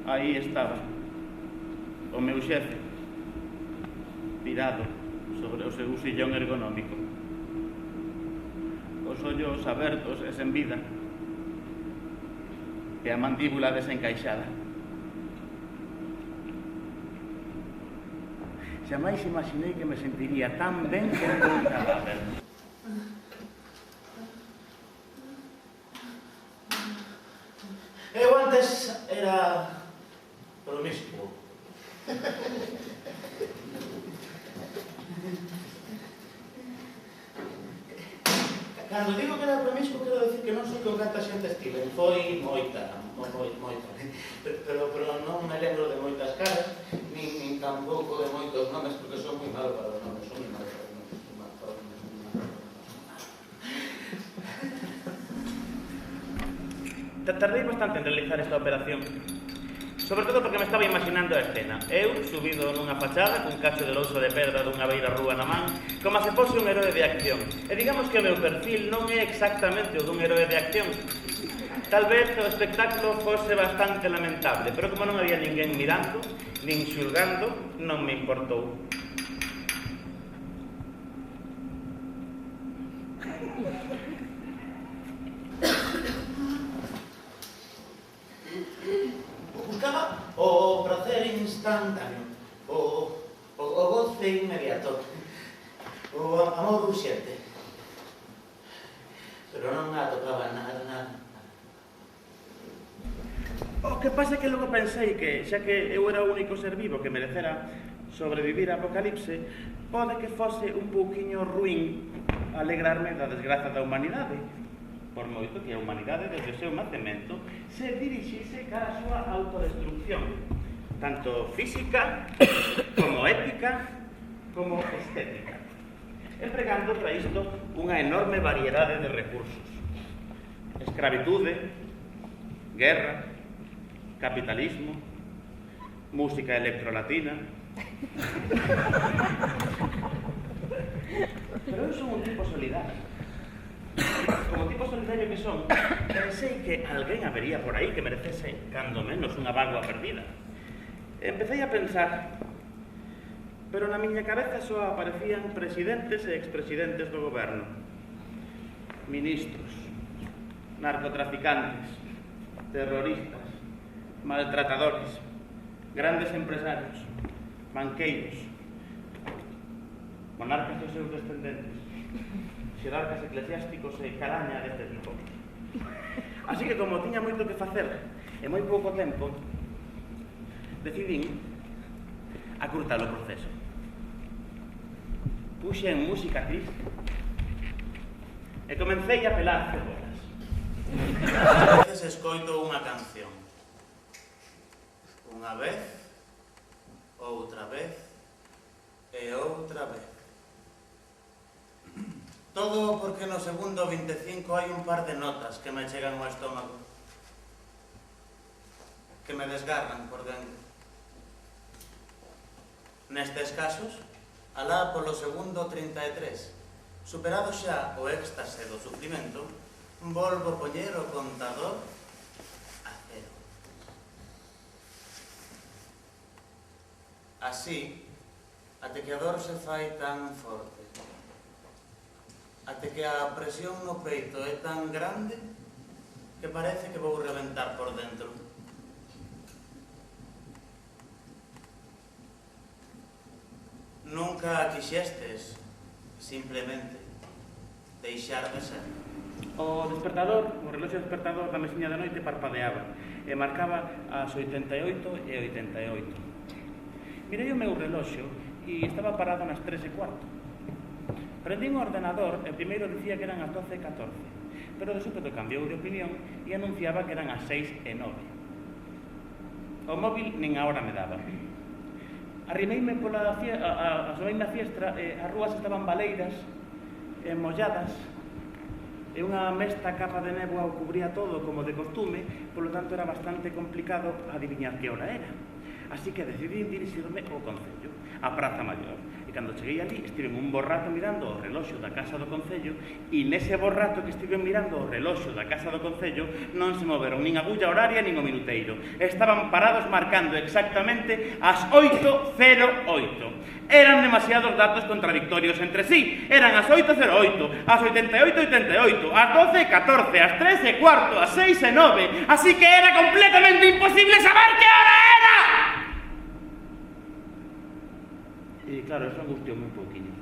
Aí estaba o meu xefe, tirado sobre o seu sillón ergonómico, os ollos abertos e sen vida, e a mandíbula desencaixada. Xamais imaginei que me sentiría tan ben como un cadáver. Eu antes era promiscuo. Cando digo que era promiscuo, quero decir que non sei con canta xente estive. Foi moita. Pero non me lembro de moitas caras, nin tampouco de moitos nomes, porque son moi malo para os nomes, son moi malo para os nomes, Tardei bastante en realizar esta operación, sobre todo porque me estaba imaginando a escena. Eu, subido nunha fachada, cun cacho de louso de pedra dunha beira rúa na man, como se fose un heroe de acción. E digamos que o meu perfil non é exactamente o dun heroe de acción. Tal vez o espectáculo fose bastante lamentable, pero como non había ninguén mirando, nin xulgando, non me importou. Buscaba o prazer instantáneo, o goce inmediato, o amor urxente. Pero non atopaba nada. O que pasa é que logo pensei que, xa que eu era o único ser vivo que merecera sobrevivir a apocalipse, pode que fose un pouquiño ruín alegrarme da desgraza da humanidade, por moito que a humanidade desde o seu nacemento se dirixise cara a súa autodestrucción, tanto física, como ética, como estética, empregando para isto unha enorme variedade de recursos: escravitude, guerra, capitalismo, música electrolatina. Pero eu son un tipo solidario. Como tipo solidario que son, pensei que alguén habería por aí que merecese, cando menos, unha vagoa perdida. Empecei a pensar, pero na miña cabeza só aparecían presidentes e expresidentes do goberno, ministros, narcotraficantes, terroristas, maltratadores, grandes empresarios, banqueiros, monarcas e os seus descendentes, xerarcas eclesiásticos e caraña deste tipo. Así que, como tiña moito que facer e moi pouco tempo, decidín acurtar o proceso. Puxe en música triste e comecei a pelar cebolas. A veces escoito unha canción. Unha vez, outra vez e outra vez. Todo porque no segundo 25 hai un par de notas que me chegan ao estómago, que me desgarran por dentro. Nestes casos, alá polo segundo 33, superado xa o éxtase do sufrimento, volvo poñer o contador a cero. Así, até que a dor se fai tan forte, até que a presión no peito é tan grande que parece que vou reventar por dentro. Nunca quixestes, simplemente, deixar de ser. O despertador, o reloxo despertador da mesiña da noite parpadeaba e marcaba as 88 e 88. Mirei o meu reloxo e estaba parado nas 3:15. Prendín o ordenador e primeiro dicía que eran as 12:14, pero de súpeto cambiou de opinión e anunciaba que eran as 6:09. O móvil nin a hora me daba. Arrimeime asomeime a fiestra e as rúas estaban baleiras e molladas e unha mesta capa de néboa o cubría todo como de costume, polo tanto era bastante complicado adiviñar que hora era. Así que decidí dirixirme ao concello, á Praza Maior, E cando cheguei ali, estive un bo rato mirando o reloxo da Casa do Concello e nese bo rato que estive mirando o reloxo da Casa do Concello non se moveron nin agulla horaria nin o minuteiro. Estaban parados marcando exactamente as 8:08. Eran demasiados datos contradictorios entre sí. Eran as 8:08, as 88:88, as 12:14, as 13:15, as 6:09. Así que era completamente imposible saber que hora era. E claro, eso angustioume un pouquinho.